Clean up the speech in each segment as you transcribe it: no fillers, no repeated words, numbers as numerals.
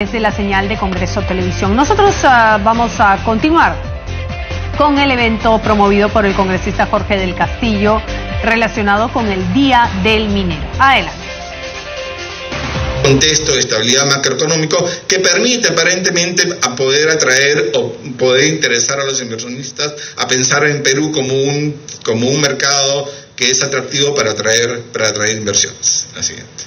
Desde la señal de Congreso Televisión. Nosotros vamos a continuar con el evento promovido por el congresista Jorge del Castillo relacionado con el Día del Minero. Adelante. Contexto de estabilidad macroeconómico que permite aparentemente a poder atraer o poder interesar a los inversionistas a pensar en Perú como un mercado que es atractivo para atraer inversiones. La siguiente,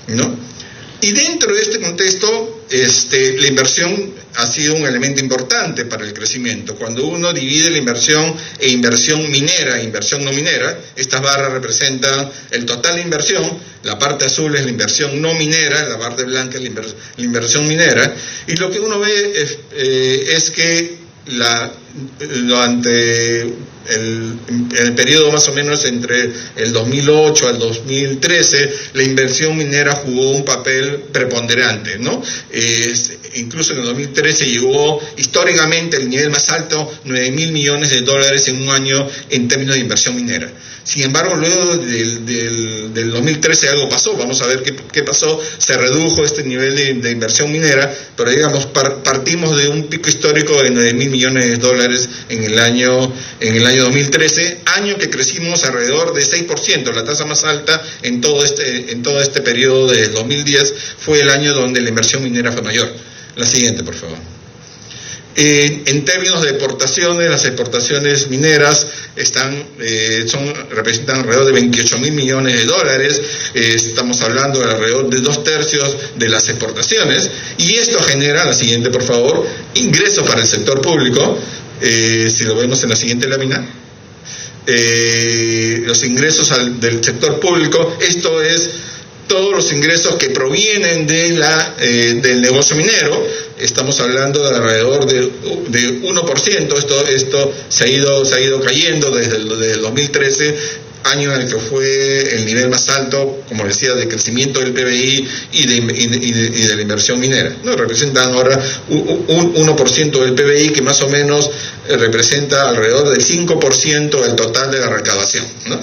¿no? Y dentro de este contexto, la inversión ha sido un elemento importante para el crecimiento. Cuando uno divide la inversión e inversión minera e inversión no minera, estas barras representan el total de inversión, la parte azul es la inversión no minera, la parte blanca es la inversión minera, y lo que uno ve es que durante el periodo más o menos entre el 2008 al 2013, la inversión minera jugó un papel preponderante, ¿no? Incluso en el 2013 llegó históricamente el nivel más alto, 9.000 millones de dólares en un año en términos de inversión minera. Sin embargo, luego del 2013 algo pasó, vamos a ver qué pasó, se redujo este nivel de inversión minera, pero digamos, partimos de un pico histórico de 9.000 millones de dólares en el año 2013, año que crecimos alrededor de 6%, la tasa más alta en todo este periodo de 2010 fue el año donde la inversión minera fue mayor. La siguiente, por favor. En términos de exportaciones, las exportaciones mineras representan alrededor de 28.000 millones de dólares, estamos hablando de alrededor de 2/3 de las exportaciones, y esto genera, la siguiente por favor, ingresos para el sector público, si lo vemos en la siguiente lámina, los ingresos del sector público, esto es todos los ingresos que provienen del negocio minero. Estamos hablando de alrededor de 1%, esto se ha ido cayendo desde el 2013, año en el que fue el nivel más alto, como decía, de crecimiento del PBI y de la inversión minera, ¿no? Representan ahora un 1% del PBI, que más o menos representa alrededor del 5% del total de la recaudación, ¿no?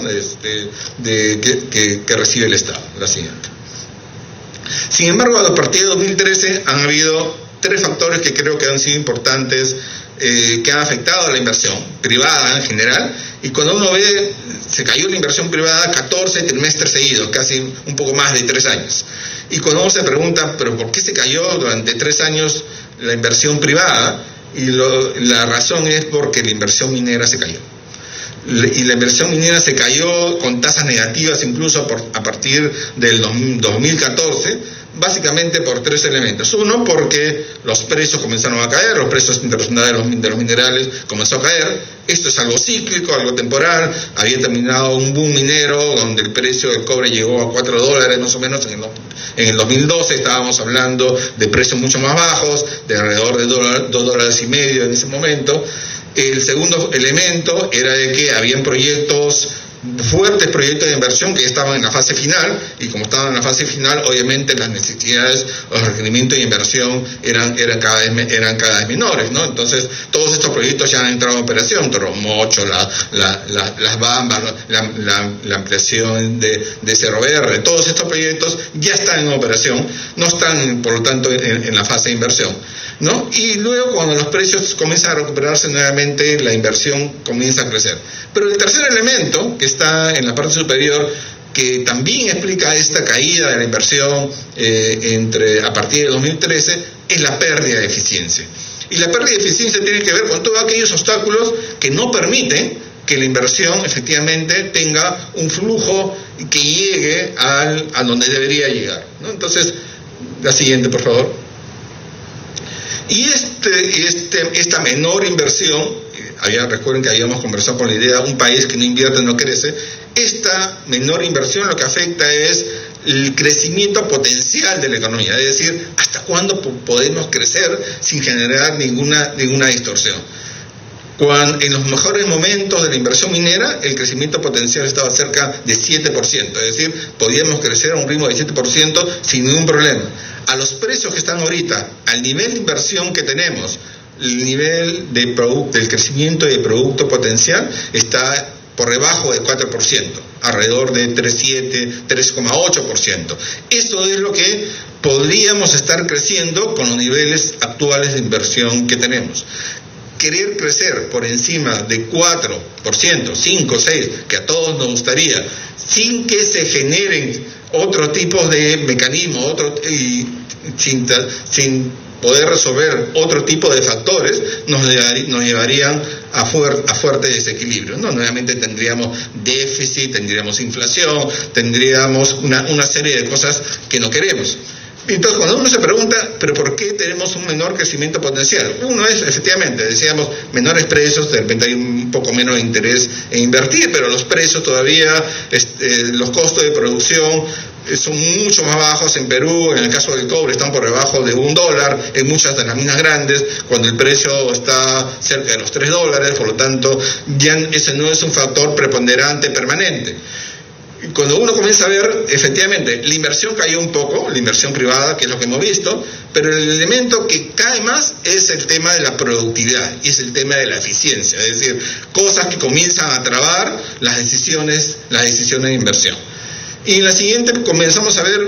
que recibe el Estado. La siguiente. Sin embargo, a partir de 2013 han habido 3 factores que creo que han sido importantes, que han afectado a la inversión privada en general, y cuando uno ve, se cayó la inversión privada 14 trimestres seguidos, casi un poco más de 3 años. Y cuando uno se pregunta, ¿pero por qué se cayó durante 3 años la inversión privada? Y la razón es porque la inversión minera se cayó. Y la inversión minera se cayó con tasas negativas incluso a partir del 2014, básicamente por 3 elementos. Uno, porque los precios comenzaron a caer, los precios internacionales de los minerales comenzó a caer. Esto es algo cíclico, algo temporal. Había terminado un boom minero donde el precio del cobre llegó a $4 más o menos en el 2012. Estábamos hablando de precios mucho más bajos, de alrededor de $2.50 en ese momento. El segundo elemento era de que habían fuertes proyectos de inversión que estaban en la fase final, y como estaban en la fase final, obviamente las necesidades, los requerimientos de inversión eran cada vez menores, ¿no? Entonces, todos estos proyectos ya han entrado en operación, Toromocho, las Bambas, la ampliación de Cerro Verde, todos estos proyectos ya están en operación, no están, por lo tanto, en la fase de inversión, ¿no? Y luego, cuando los precios comienzan a recuperarse nuevamente, la inversión comienza a crecer. Pero el tercer elemento, que está en la parte superior, que también explica esta caída de la inversión a partir de 2013, es la pérdida de eficiencia. Y la pérdida de eficiencia tiene que ver con todos aquellos obstáculos que no permiten que la inversión efectivamente tenga un flujo que llegue a donde debería llegar, ¿no? Entonces, la siguiente, por favor. Y esta menor inversión, recuerden que habíamos conversado con la idea de un país que no invierte no crece. Esta menor inversión lo que afecta es el crecimiento potencial de la economía, es decir, hasta cuándo podemos crecer sin generar ninguna distorsión. En los mejores momentos de la inversión minera, el crecimiento potencial estaba cerca de 7%, es decir, podíamos crecer a un ritmo de 7% sin ningún problema. A los precios que están ahorita, al nivel de inversión que tenemos, el nivel del crecimiento de producto potencial está por debajo del 4%, alrededor de 3,7, 3,8%. Eso es lo que podríamos estar creciendo con los niveles actuales de inversión que tenemos. Querer crecer por encima de 4%, 5, 6, que a todos nos gustaría, sin que se generen otro tipo de mecanismos, sin poder resolver otro tipo de factores, nos llevarían a fuerte desequilibrio, ¿no? Nuevamente tendríamos déficit, tendríamos inflación, tendríamos una serie de cosas que no queremos. Entonces, cuando uno se pregunta, ¿pero por qué tenemos un menor crecimiento potencial? Uno es, efectivamente, decíamos, menores precios, de repente hay un poco menos de interés en invertir, pero los precios todavía, los costos de producción son mucho más bajos en Perú. En el caso del cobre están por debajo de $1 en muchas de las minas grandes, cuando el precio está cerca de los $3, por lo tanto, ya ese no es un factor preponderante permanente. Cuando uno comienza a ver, efectivamente, la inversión cayó un poco, la inversión privada, que es lo que hemos visto, pero el elemento que cae más es el tema de la productividad y es el tema de la eficiencia, es decir, cosas que comienzan a trabar las decisiones de inversión. Y en la siguiente comenzamos a ver,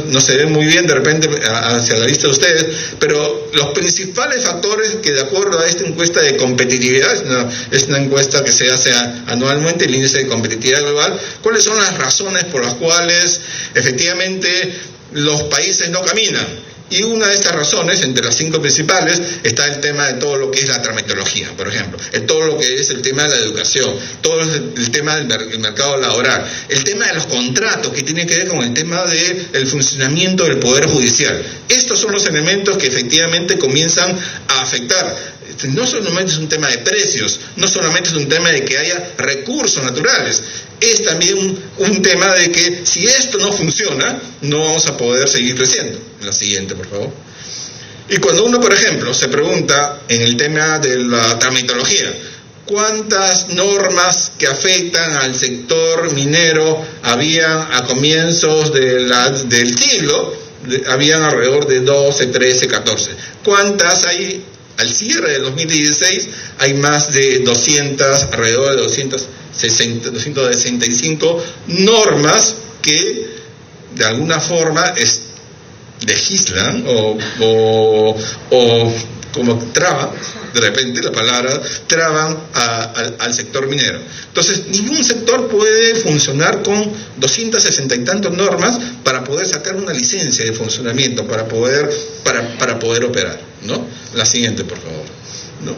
no se ve muy bien de repente hacia la vista de ustedes, pero los principales factores que, de acuerdo a esta encuesta de competitividad, es una encuesta que se hace anualmente, el índice de competitividad global, ¿cuáles son las razones por las cuales efectivamente los países no caminan? Y una de estas razones, entre las 5 principales, está el tema de todo lo que es la tramitología, por ejemplo, todo lo que es el tema de la educación, todo el tema del mercado laboral, el tema de los contratos, que tiene que ver con el tema del funcionamiento del Poder Judicial. Estos son los elementos que efectivamente comienzan a afectar. No solamente es un tema de precios, no solamente es un tema de que haya recursos naturales, es también un tema de que si esto no funciona, no vamos a poder seguir creciendo. La siguiente, por favor. Y cuando uno, por ejemplo, se pregunta en el tema de la tramitología, ¿cuántas normas que afectan al sector minero habían a comienzos del siglo? Habían alrededor de 12, 13, 14. ¿Cuántas hay al cierre del 2016? Hay más de 200, alrededor de 265 normas que de alguna forma legislan o como traban, de repente la palabra traban al sector minero. Entonces, ningún sector puede funcionar con 260 y tantas normas para poder sacar una licencia de funcionamiento, para poder operar, ¿no? La siguiente, por favor, ¿no?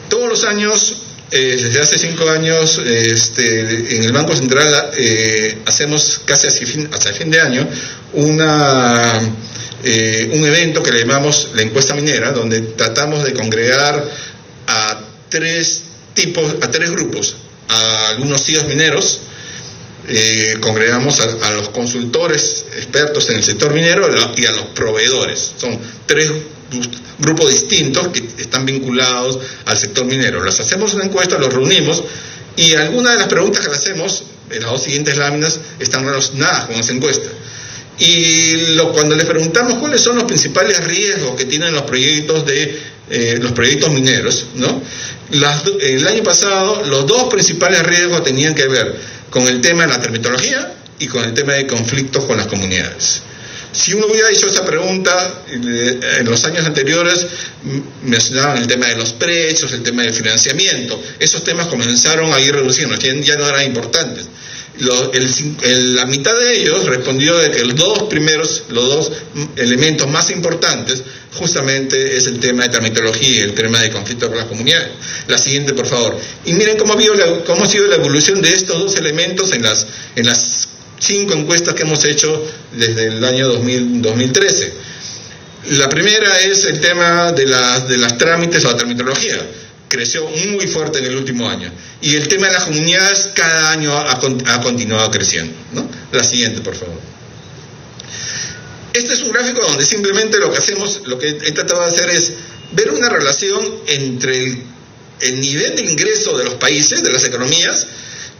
Todos los años, desde hace 5 años, en el Banco Central hacemos casi hacia fin de año un evento que le llamamos la encuesta minera, donde tratamos de congregar a tres grupos, a algunos CEOs mineros, congregamos a los consultores expertos en el sector minero y a los proveedores. Son 3 grupos distintos que están vinculados al sector minero. Les hacemos una encuesta, los reunimos, y algunas de las preguntas que le hacemos en las 2 siguientes láminas están relacionadas con esa encuesta. Y cuando les preguntamos cuáles son los principales riesgos que tienen los proyectos mineros, ¿no? El año pasado los 2 principales riesgos tenían que ver con el tema de la tramitología y con el tema de conflictos con las comunidades. Si uno hubiera hecho esa pregunta en los años anteriores, mencionaban el tema de los precios, el tema del financiamiento. Esos temas comenzaron a ir reduciendo, ya no eran importantes. La mitad de ellos respondió de que los dos elementos más importantes justamente es el tema de tramitología y el tema de conflicto con las comunidades. La siguiente, por favor. Y miren cómo ha sido la evolución de estos 2 elementos en las 5 encuestas que hemos hecho desde el año 2013. La primera es el tema de las trámites o la tramitología. Creció muy fuerte en el último año. Y el tema de las comunidades cada año ha continuado creciendo, ¿no? La siguiente, por favor. Este es un gráfico donde simplemente lo que he tratado de hacer es ver una relación entre el nivel de ingreso de los países, de las economías,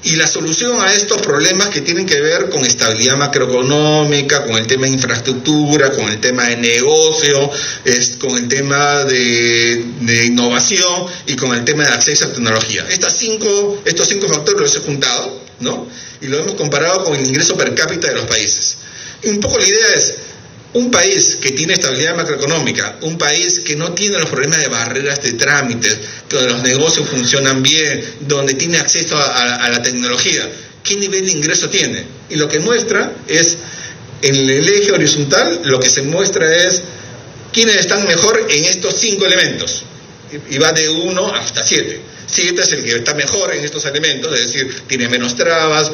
y la solución a estos problemas que tienen que ver con estabilidad macroeconómica, con el tema de infraestructura, con el tema de negocio, con el tema de innovación y con el tema de acceso a tecnología. Estos 5 factores los he juntado, ¿no? Y lo hemos comparado con el ingreso per cápita de los países. Y un poco la idea es, Un país que tiene estabilidad macroeconómica, un país que no tiene los problemas de barreras de trámites, donde los negocios funcionan bien, donde tiene acceso a la tecnología, ¿qué nivel de ingreso tiene? Y lo que muestra es, en el eje horizontal, lo que se muestra es quiénes están mejor en estos 5 elementos. Y va de 1 hasta 7. 7 es el que está mejor en estos elementos, es decir, tiene menos trabas,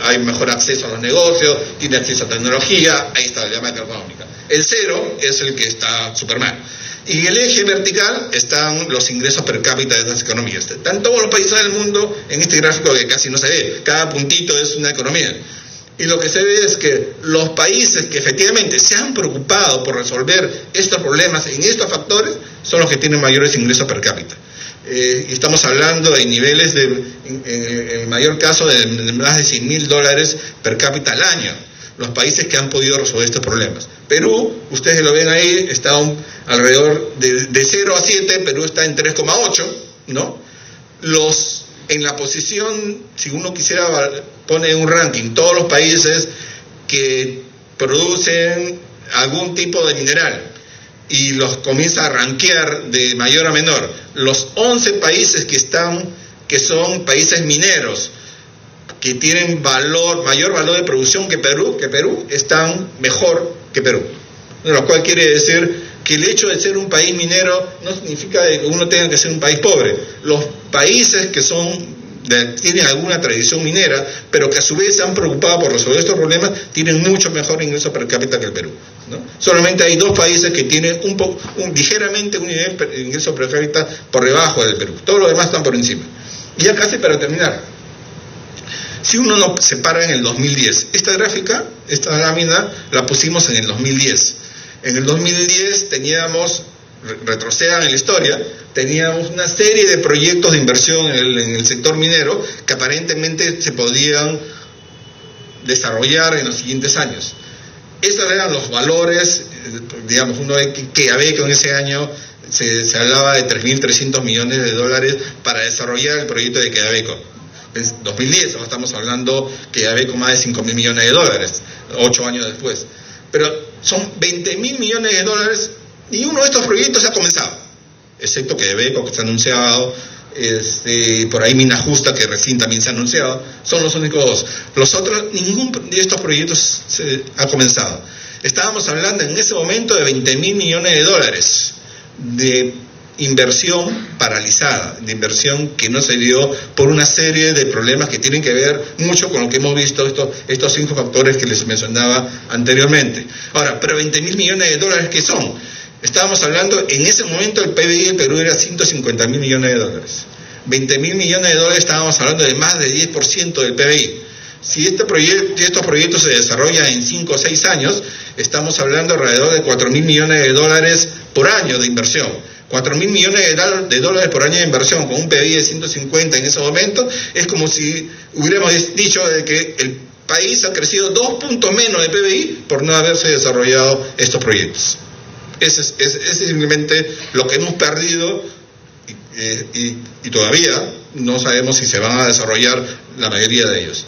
hay mejor acceso a los negocios, tiene acceso a tecnología, hay estabilidad macroeconómica. El 0 es el que está súper mal. Y en el eje vertical están los ingresos per cápita de estas economías. Están todos los países del mundo en este gráfico que casi no se ve. Cada puntito es una economía. Y lo que se ve es que los países que efectivamente se han preocupado por resolver estos problemas en estos factores son los que tienen mayores ingresos per cápita. Y estamos hablando de niveles en el mayor caso de más de $100.000 per cápita al año, los países que han podido resolver estos problemas. Perú, ustedes lo ven ahí, está alrededor de 0 a 7, Perú está en 3,8, ¿no? En la posición, si uno quisiera pone un ranking, todos los países que producen algún tipo de mineral, y los comienza a rankear de mayor a menor. Los 11 países que son países mineros, que tienen mayor valor de producción que Perú, están mejor que Perú. Lo cual quiere decir que el hecho de ser un país minero no significa que uno tenga que ser un país pobre. Los países que tienen alguna tradición minera, pero que a su vez se han preocupado por resolver estos problemas, tienen mucho mejor ingreso per cápita que el Perú, ¿no? Solamente hay 2 países que tienen ligeramente un nivel de ingreso per cápita por debajo del Perú. Todos los demás están por encima. Y ya casi para terminar, si uno no se para en el 2010, esta gráfica, esta lámina, la pusimos en el 2010. En el 2010 retrocedan en la historia, teníamos una serie de proyectos de inversión en el sector minero que aparentemente se podían desarrollar en los siguientes años. Esos eran los valores, digamos, uno ve que Quellaveco en ese año se hablaba de $3.300 millones para desarrollar el proyecto de Quellaveco. En 2010, ahora estamos hablando que Quellaveco más de $5.000 millones, 8 años después. Pero son $20.000 millones, ni uno de estos proyectos ha comenzado, excepto Quellaveco, que se ha anunciado, por ahí Mina Justa, que recién también se ha anunciado. Son los únicos 2. Los otros, ningún de estos proyectos se ha comenzado. Estábamos hablando en ese momento de $20.000 millones de inversión paralizada, de inversión que no se dio por una serie de problemas que tienen que ver mucho con lo que hemos visto, estos 5 factores que les mencionaba anteriormente. Ahora, pero $20.000 millones, ¿qué son? Estábamos hablando, en ese momento el PBI de Perú era $150.000 millones. $20.000 millones, estábamos hablando de más de 10% del PBI. Si estos proyectos se desarrollan en 5 o 6 años, estamos hablando alrededor de $4.000 millones por año de inversión. $4.000 millones por año de inversión con un PBI de 150 en ese momento, es como si hubiéramos dicho de que el país ha crecido 2 puntos menos de PBI por no haberse desarrollado estos proyectos. Ese es simplemente lo que hemos perdido y todavía no sabemos si se van a desarrollar la mayoría de ellos.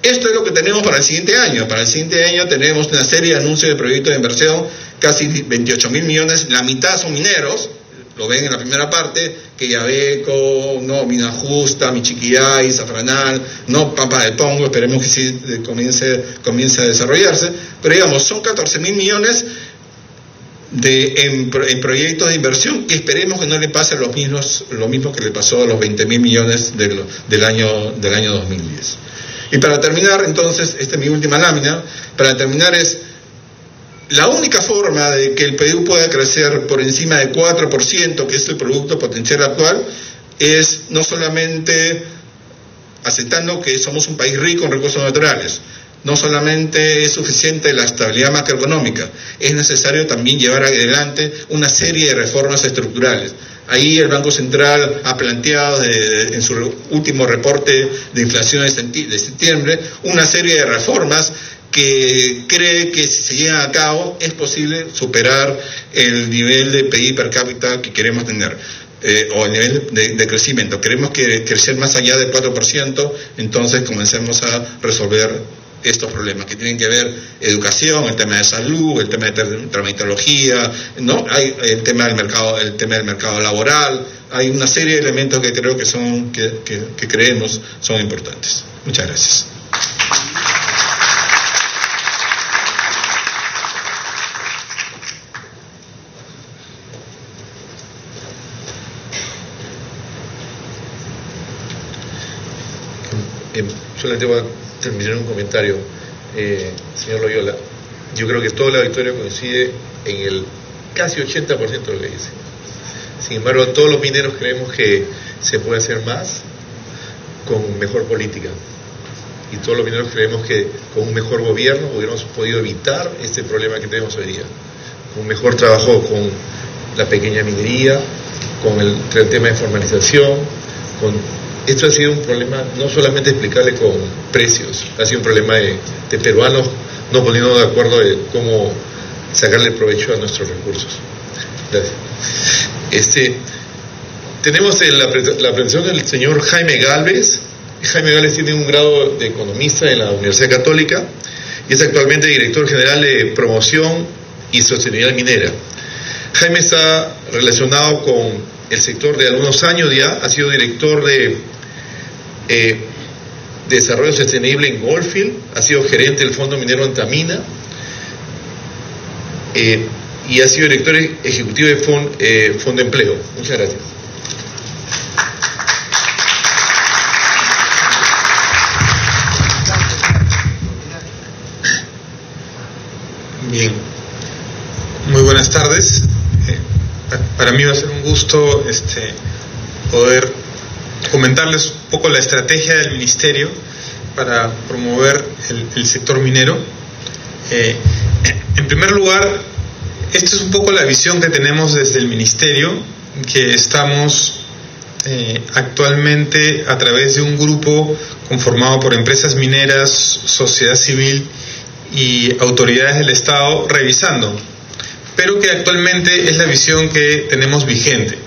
Esto es lo que tenemos para el siguiente año. Para el siguiente año tenemos una serie de anuncios de proyectos de inversión, casi $28.000 millones, la mitad son mineros, lo ven en la primera parte, Quellaveco, no, Mina Justa, Michiquillay, Zafranal, no, Pampa del Pongo, esperemos que sí comience a desarrollarse, pero digamos, son $14.000 millones en proyectos de inversión, que esperemos que no le pase lo mismo que le pasó a los $20.000 millones del año 2010. Y para terminar, entonces, esta es mi última lámina, para terminar es, la única forma de que el Perú pueda crecer por encima del 4%, que es el producto potencial actual, es no solamente aceptando que somos un país rico en recursos naturales, no solamente es suficiente la estabilidad macroeconómica, es necesario también llevar adelante una serie de reformas estructurales. Ahí el Banco Central ha planteado en su último reporte de inflación de septiembre una serie de reformas que cree que si se llevan a cabo es posible superar el nivel de PIB per cápita que queremos tener, o el nivel de crecimiento. Queremos crecer más allá del 4%, entonces comencemos a resolver estos problemas que tienen que ver educación, el tema de salud, el tema de traumatología, ¿no? Hay el tema del mercado laboral, hay una serie de elementos que creo que creemos son importantes. Muchas gracias. Solamente voy a terminar un comentario, señor Loyola. Yo creo que todo el auditorio coincide en el casi 80% de lo que dice. Sin embargo, todos los mineros creemos que se puede hacer más con mejor política. Y todos los mineros creemos que con un mejor gobierno hubiéramos podido evitar este problema que tenemos hoy día. Un mejor trabajo con la pequeña minería, con el tema de formalización, esto ha sido un problema no solamente explicable con precios, ha sido un problema de peruanos no poniéndonos de acuerdo de cómo sacarle provecho a nuestros recursos. Gracias. Tenemos la presentación del señor Jaime Gálvez. Jaime Gálvez tiene un grado de economista en la Universidad Católica y es actualmente director general de promoción y sostenibilidad minera. Jaime está relacionado con el sector de algunos años ya, ha sido director de desarrollo sostenible en Goldfield, ha sido gerente del Fondo Minero Antamina y ha sido director ejecutivo de Fondo Empleo. Muchas gracias. Bien, muy buenas tardes. Para mí va a ser un gusto poder comentarles un poco la estrategia del Ministerio para promover el sector minero. En primer lugar, esta es un poco la visión que tenemos desde el Ministerio, que estamos actualmente a través de un grupo conformado por empresas mineras, sociedad civil y autoridades del Estado revisando, pero que actualmente es la visión que tenemos vigente.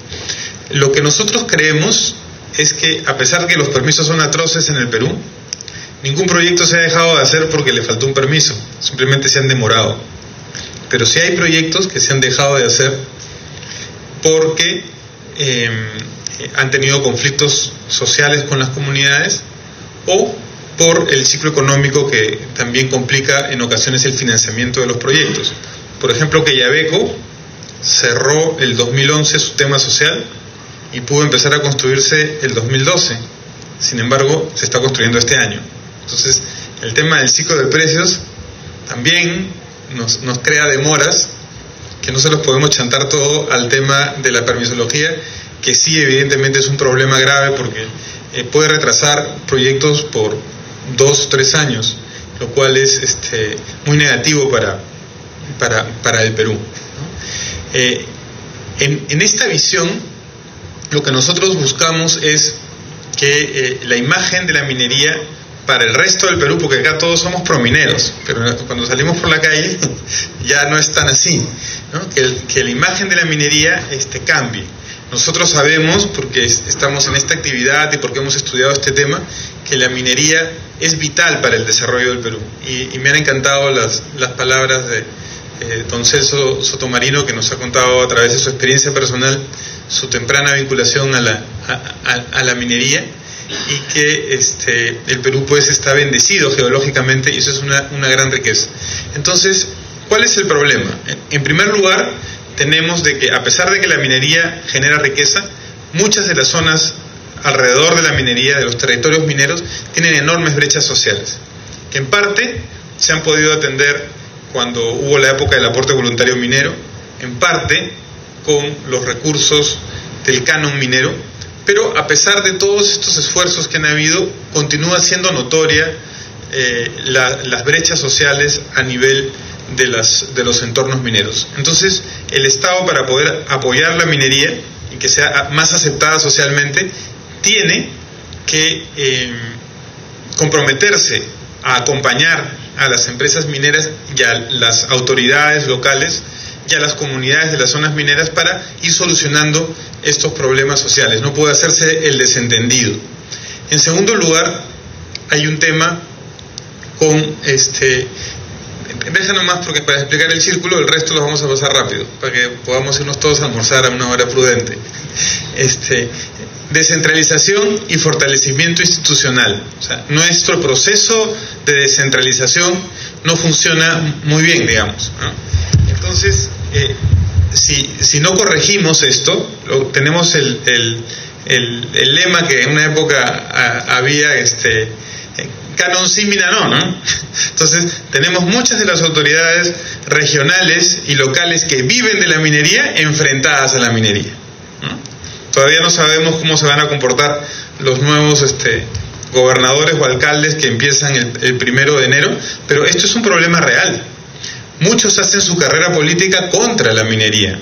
Lo que nosotros creemos es que, a pesar de que los permisos son atroces en el Perú, ningún proyecto se ha dejado de hacer porque le faltó un permiso, simplemente se han demorado. Pero sí hay proyectos que se han dejado de hacer porque han tenido conflictos sociales con las comunidades o por el ciclo económico que también complica en ocasiones el financiamiento de los proyectos. Por ejemplo, que Quellaveco cerró el 2011 su tema social y pudo empezar a construirse el 2012. Sin embargo, se está construyendo este año. Entonces, el tema del ciclo de precios también nos crea demoras que no se los podemos chantar todo al tema de la permisología, que sí, evidentemente es un problema grave porque puede retrasar proyectos por 2 o 3 años, lo cual es muy negativo para el Perú, ¿no? En esta visión, lo que nosotros buscamos es que la imagen de la minería para el resto del Perú, porque acá todos somos promineros, pero cuando salimos por la calle ya no es tan así, ¿no? Que la imagen de la minería cambie. Nosotros sabemos, porque estamos en esta actividad y porque hemos estudiado este tema, que la minería es vital para el desarrollo del Perú. Y me han encantado las palabras de don Celso Sotomarino, que nos ha contado a través de su experiencia personal su temprana vinculación a la minería, y que el Perú pues está bendecido geológicamente, y eso es una gran riqueza. Entonces, ¿cuál es el problema? En primer lugar, tenemos de que, a pesar de que la minería genera riqueza, muchas de las zonas alrededor de la minería, de los territorios mineros, tienen enormes brechas sociales, que en parte se han podido atender cuando hubo la época del aporte voluntario minero, en parte con los recursos del canon minero, pero a pesar de todos estos esfuerzos que han habido, continúa siendo notoria las brechas sociales a nivel de los entornos mineros. Entonces, el Estado, para poder apoyar la minería y que sea más aceptada socialmente, tiene que comprometerse a acompañar a las empresas mineras y a las autoridades locales y a las comunidades de las zonas mineras para ir solucionando estos problemas sociales. No puede hacerse el desentendido. En segundo lugar, hay un tema con deja nomás, porque para explicar el círculo, el resto lo vamos a pasar rápido, para que podamos irnos todos a almorzar a una hora prudente. Descentralización y fortalecimiento institucional. O sea, nuestro proceso de descentralización no funciona muy bien, digamos, ¿no? Entonces, si no corregimos esto, tenemos el lema que en una época había, canon simina ¿no? Entonces, tenemos muchas de las autoridades regionales y locales que viven de la minería enfrentadas a la minería, ¿no? Todavía no sabemos cómo se van a comportar los nuevos gobernadores o alcaldes que empiezan el 1 de enero, pero esto es un problema real. Muchos hacen su carrera política contra la minería,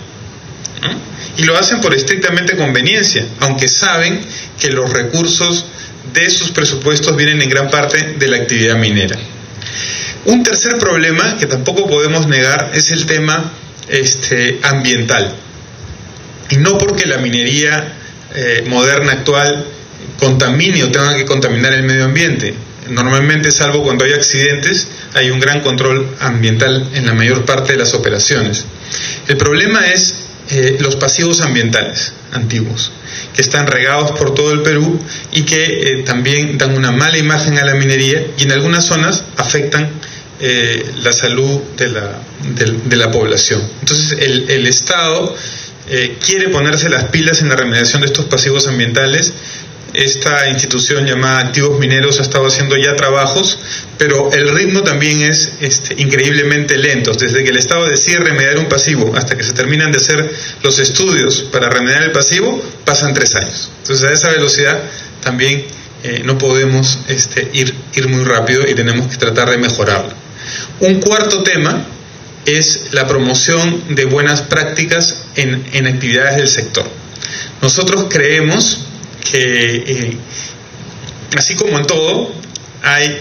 ¿no? Y lo hacen por estrictamente conveniencia, aunque saben que los recursos de sus presupuestos vienen en gran parte de la actividad minera. Un tercer problema que tampoco podemos negar es el tema ambiental. Y no porque la minería moderna actual contamine o tenga que contaminar el medio ambiente. Normalmente, salvo cuando hay accidentes, hay un gran control ambiental en la mayor parte de las operaciones. El problema es los pasivos ambientales antiguos, que están regados por todo el Perú y que también dan una mala imagen a la minería y en algunas zonas afectan la salud de la población. Entonces, el Estado quiere ponerse las pilas en la remediación de estos pasivos ambientales. Esta institución llamada Activos Mineros ha estado haciendo ya trabajos, pero el ritmo también es increíblemente lento. Desde que el Estado decide remediar un pasivo hasta que se terminan de hacer los estudios para remediar el pasivo, pasan 3 años. Entonces, a esa velocidad también no podemos ir muy rápido y tenemos que tratar de mejorarlo. Un cuarto tema es la promoción de buenas prácticas en actividades del sector. Nosotros creemos que así como en todo, hay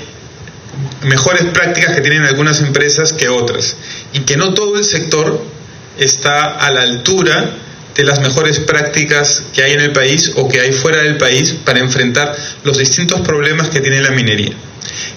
mejores prácticas que tienen algunas empresas que otras, y que no todo el sector está a la altura de las mejores prácticas que hay en el país o que hay fuera del país para enfrentar los distintos problemas que tiene la minería.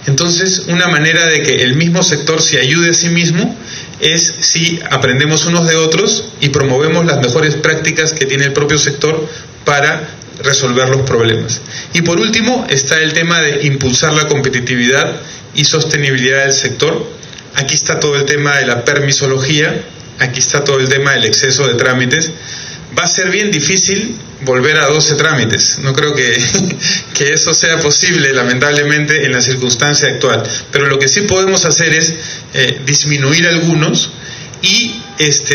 Entonces, una manera de que el mismo sector se ayude a sí mismo es si aprendemos unos de otros y promovemos las mejores prácticas que tiene el propio sector para resolver los problemas. Y por último está el tema de impulsar la competitividad y sostenibilidad del sector. Aquí está todo el tema de la permisología, aquí está todo el tema del exceso de trámites. Va a ser bien difícil volver a 12 trámites. No creo que eso sea posible, lamentablemente, en la circunstancia actual. Pero lo que sí podemos hacer es disminuir algunos y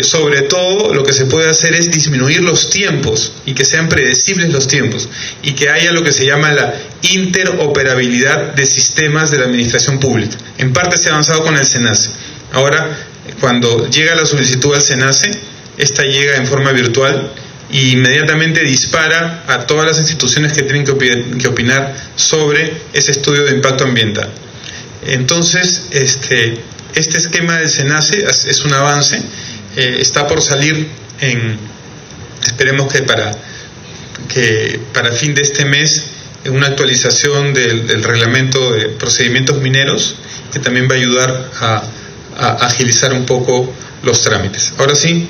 sobre todo lo que se puede hacer es disminuir los tiempos y que sean predecibles los tiempos y que haya lo que se llama la interoperabilidad de sistemas de la administración pública. En parte se ha avanzado con el SENACE. Ahora, cuando llega la solicitud al SENACE, esta llega en forma virtual e inmediatamente dispara a todas las instituciones que tienen que opinar sobre ese estudio de impacto ambiental. Entonces, este esquema del SENACE es un avance, está por salir esperemos que para fin de este mes, una actualización del reglamento de procedimientos mineros, que también va a ayudar a agilizar un poco los trámites. Ahora sí,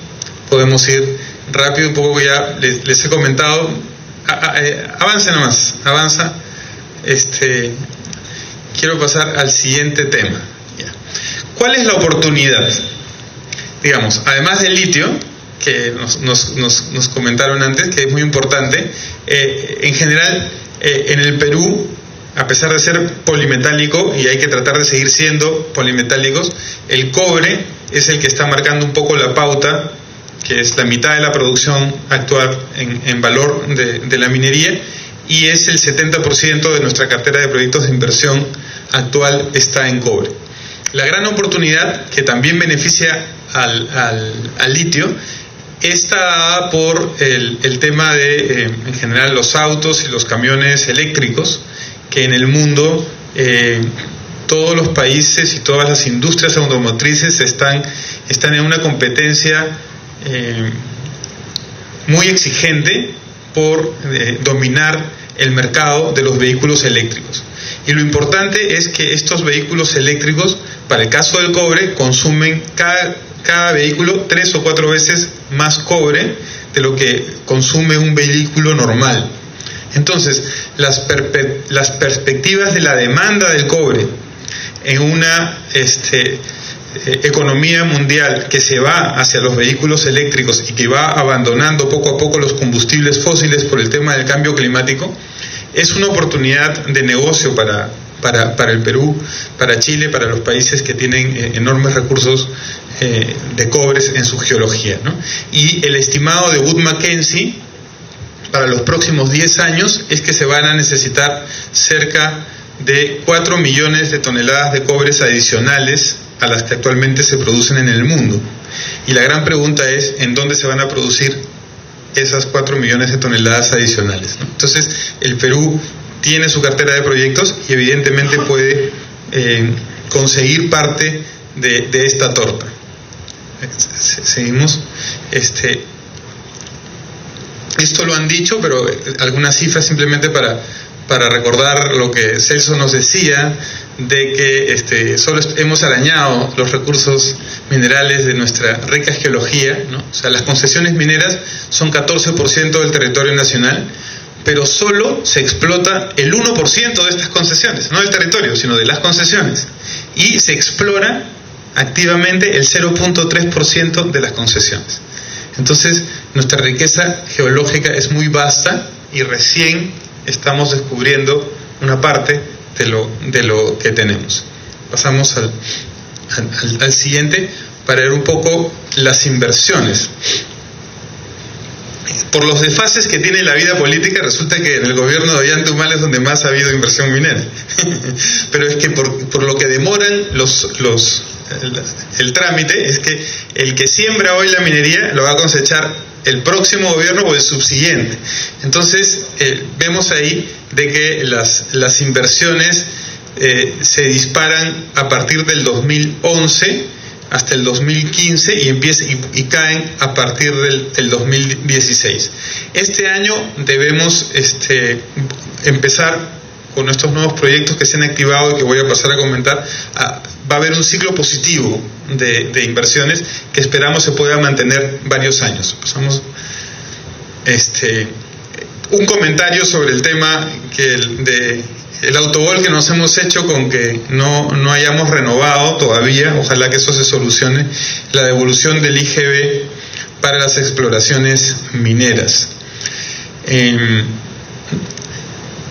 podemos ir rápido, un poco ya les he comentado, avance nomás, avanza. Quiero pasar al siguiente tema. ¿Cuál es la oportunidad? Digamos, además del litio, que nos comentaron antes, que es muy importante, en general, en el Perú, a pesar de ser polimetálico, y hay que tratar de seguir siendo polimetálicos, el cobre es el que está marcando un poco la pauta, que es la mitad de la producción actual en valor de la minería, y es el 70% de nuestra cartera de proyectos de inversión actual está en cobre. La gran oportunidad que también beneficia al litio está dada por el tema de, en general, los autos y los camiones eléctricos, que en el mundo todos los países y todas las industrias automotrices están en una competencia muy exigente por dominar el mercado de los vehículos eléctricos. Y lo importante es que estos vehículos eléctricos, para el caso del cobre, consumen cada vehículo 3 o 4 veces más cobre de lo que consume un vehículo normal. Entonces, las perspectivas de la demanda del cobre en una economía mundial que se va hacia los vehículos eléctricos y que va abandonando poco a poco los combustibles fósiles por el tema del cambio climático, es una oportunidad de negocio para el Perú, para Chile, para los países que tienen enormes recursos de cobre en su geología, ¿no? Y el estimado de Wood Mackenzie para los próximos 10 años es que se van a necesitar cerca de 4 millones de toneladas de cobres adicionales a las que actualmente se producen en el mundo. Y la gran pregunta es, ¿en dónde se van a producir esas 4 millones de toneladas adicionales, ¿no? Entonces, el Perú tiene su cartera de proyectos y evidentemente puede conseguir parte de esta torta. Seguimos. Esto lo han dicho, pero algunas cifras simplemente para recordar lo que Celso nos decía, de que solo hemos arañado los recursos minerales de nuestra rica geología, ¿no? O sea, las concesiones mineras son 14% del territorio nacional, pero solo se explota el 1% de estas concesiones, no del territorio, sino de las concesiones, y se explora activamente el 0.3% de las concesiones. Entonces, nuestra riqueza geológica es muy vasta y recién estamos descubriendo una parte de lo que tenemos. Pasamos al siguiente para ver un poco las inversiones. Por los desfases que tiene la vida política, resulta que en el gobierno de Ollanta Humala es donde más ha habido inversión minera. Pero es que por lo que demoran el trámite, es que el que siembra hoy la minería lo va a cosechar el próximo gobierno o el subsiguiente. Entonces, vemos ahí de que las inversiones se disparan a partir del 2011 hasta el 2015 y caen a partir del 2016. Este año debemos empezar con estos nuevos proyectos que se han activado y que voy a pasar a comentar. Va a haber un ciclo positivo de inversiones que esperamos se pueda mantener varios años. Pasamos un comentario sobre el tema el autogol que nos hemos hecho con que no hayamos renovado todavía, ojalá que eso se solucione, la devolución del IGB para las exploraciones mineras.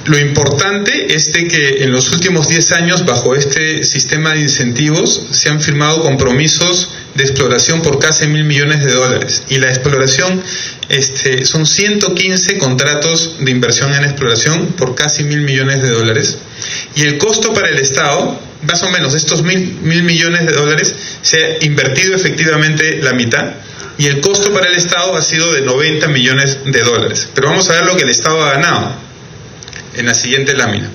Lo importante es de que en los últimos 10 años, bajo este sistema de incentivos, se han firmado compromisos de exploración por casi $1.000 millones, y la exploración son 115 contratos de inversión en exploración por casi $1.000 millones, y el costo para el Estado, más o menos estos $1.000 millones, se ha invertido efectivamente la mitad, y el costo para el Estado ha sido de $90 millones. Pero vamos a ver lo que el Estado ha ganado en la siguiente lámina.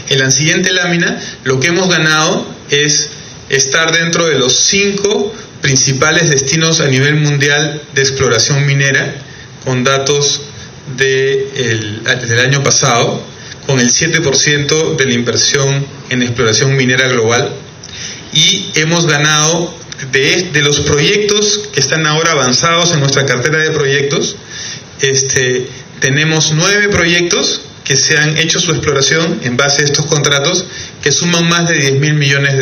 En la siguiente lámina, lo que hemos ganado es estar dentro de los 5 principales destinos a nivel mundial de exploración minera, con datos del año pasado, con el 7% de la inversión en exploración minera global, y hemos ganado de los proyectos que están ahora avanzados en nuestra cartera de proyectos. Tenemos 9 proyectos que se han hecho su exploración en base a estos contratos, que suman más de $10.000 millones,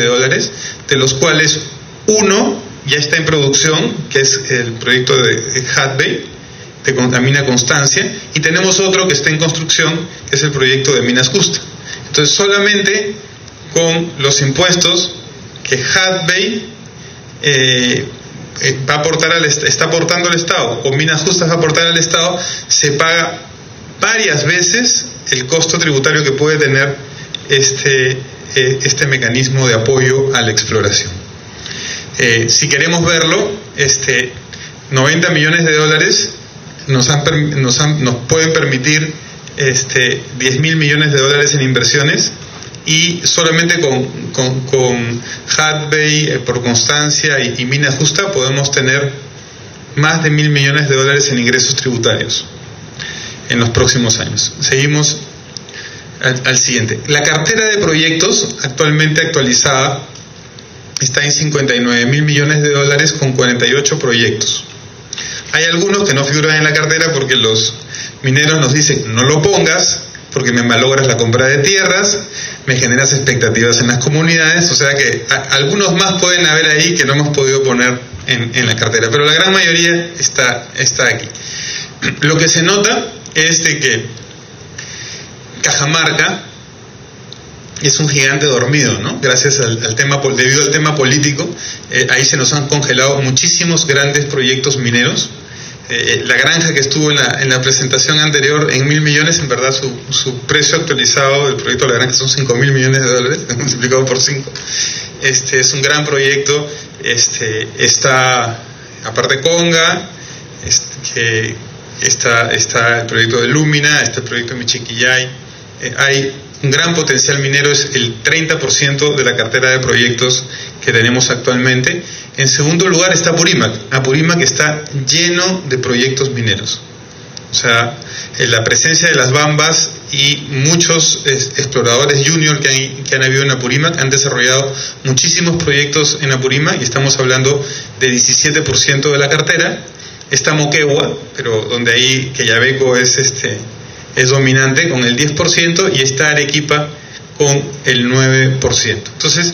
de los cuales uno ya está en producción, que es el proyecto de Hudbay, de Mina Constancia, y tenemos otro que está en construcción, que es el proyecto de Minas Justa. Entonces, solamente con los impuestos que Hudbay está aportando al Estado, o Minas Justas va a aportar al Estado, se paga varias veces el costo tributario que puede tener este mecanismo de apoyo a la exploración. Si queremos verlo, $90 millones nos pueden permitir $10.000 millones en inversiones, y solamente con Hudbay, por Constancia y Mina Justa podemos tener más de $1.000 millones en ingresos tributarios en los próximos años. Seguimos al siguiente. La cartera de proyectos actualmente actualizada está en 59.000 millones de dólares con 48 proyectos. Hay algunos que no figuran en la cartera porque los mineros nos dicen no lo pongas porque me malogras la compra de tierras, me generas expectativas en las comunidades, o sea que algunos más pueden haber ahí que no hemos podido poner en la cartera, pero la gran mayoría está aquí. Lo que se nota es de que Cajamarca es un gigante dormido, ¿no? Gracias al tema, debido al tema político, ahí se nos han congelado muchísimos grandes proyectos mineros. La granja que estuvo en la presentación anterior en 1.000 millones, en verdad su precio actualizado del proyecto de la granja son 5.000 millones de dólares, multiplicado por 5. Es un gran proyecto. Está, aparte Conga, que está el proyecto de Lumina, está el proyecto de Michiquillay. Hay un gran potencial minero, es el 30% de la cartera de proyectos que tenemos actualmente. En segundo lugar está Apurímac. Apurímac está lleno de proyectos mineros. O sea, la presencia de las Bambas y muchos exploradores junior que han habido en Apurímac han desarrollado muchísimos proyectos en Apurímac y estamos hablando de 17% de la cartera. Está Moquegua, pero donde ahí Quellaveco es dominante con el 10% y está Arequipa con el 9%. Entonces,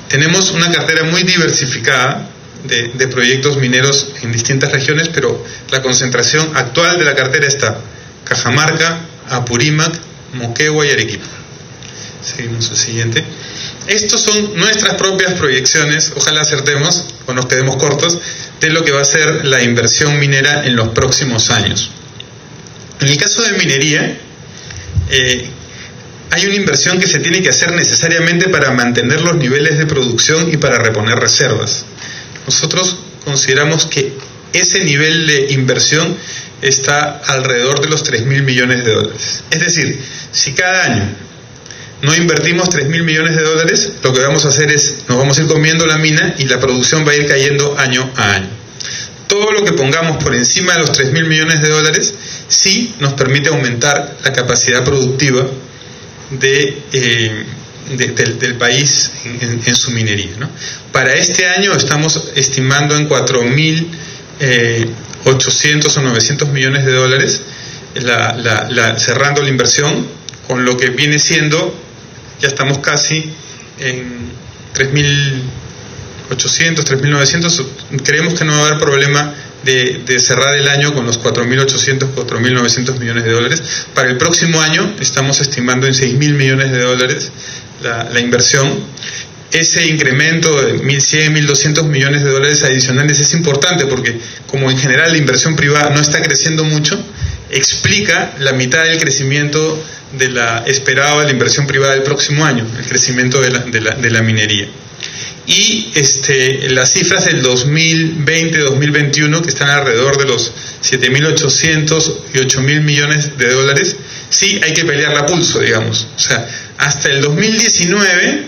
tenemos una cartera muy diversificada de proyectos mineros en distintas regiones, pero la concentración actual de la cartera está Cajamarca, Apurímac, Moquegua y Arequipa. Seguimos al siguiente. Estos son nuestras propias proyecciones, ojalá acertemos o nos quedemos cortos, de lo que va a ser la inversión minera en los próximos años. En el caso de minería, hay una inversión que se tiene que hacer necesariamente para mantener los niveles de producción y para reponer reservas. Nosotros consideramos que ese nivel de inversión está alrededor de los 3.000 millones de dólares. Es decir, si cada año no invertimos 3.000 millones de dólares, lo que vamos a hacer es, nos vamos a ir comiendo la mina y la producción va a ir cayendo año a año. Todo lo que pongamos por encima de los 3.000 millones de dólares sí nos permite aumentar la capacidad productiva del país en su minería, ¿no? Para este año estamos estimando en 4.800 o 900 millones de dólares cerrando la inversión, con lo que viene siendo, ya estamos casi en 3.800, 3.900, creemos que no va a haber problema de cerrar el año con los 4.800, 4.900 millones de dólares. Para el próximo año estamos estimando en 6.000 millones de dólares la inversión. Ese incremento de 1.100, 1.200 millones de dólares adicionales es importante porque, como en general la inversión privada no está creciendo mucho, explica la mitad del crecimiento esperado de la inversión privada del próximo año, el crecimiento de la minería. Y las cifras del 2020-2021, que están alrededor de los 7.800 y 8.000 millones de dólares, sí hay que pelearla a pulso, digamos. O sea, hasta el 2019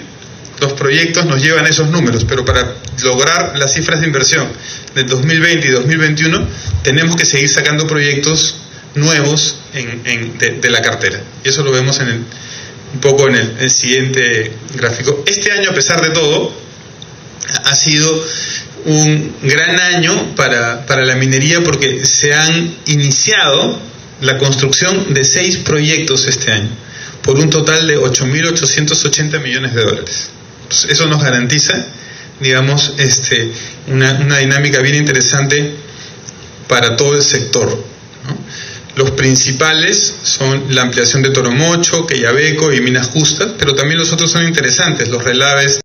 los proyectos nos llevan esos números, pero para lograr las cifras de inversión del 2020 y 2021 tenemos que seguir sacando proyectos nuevos de la cartera. Y eso lo vemos un poco en el siguiente gráfico. Este año, a pesar de todo, ha sido un gran año para la minería porque se han iniciado la construcción de 6 proyectos este año por un total de 8.880 millones de dólares. Entonces, eso nos garantiza, digamos, una dinámica bien interesante para todo el sector, ¿no? Los principales son la ampliación de Toromocho, Quellaveco y Minas Justas, pero también los otros son interesantes, los relaves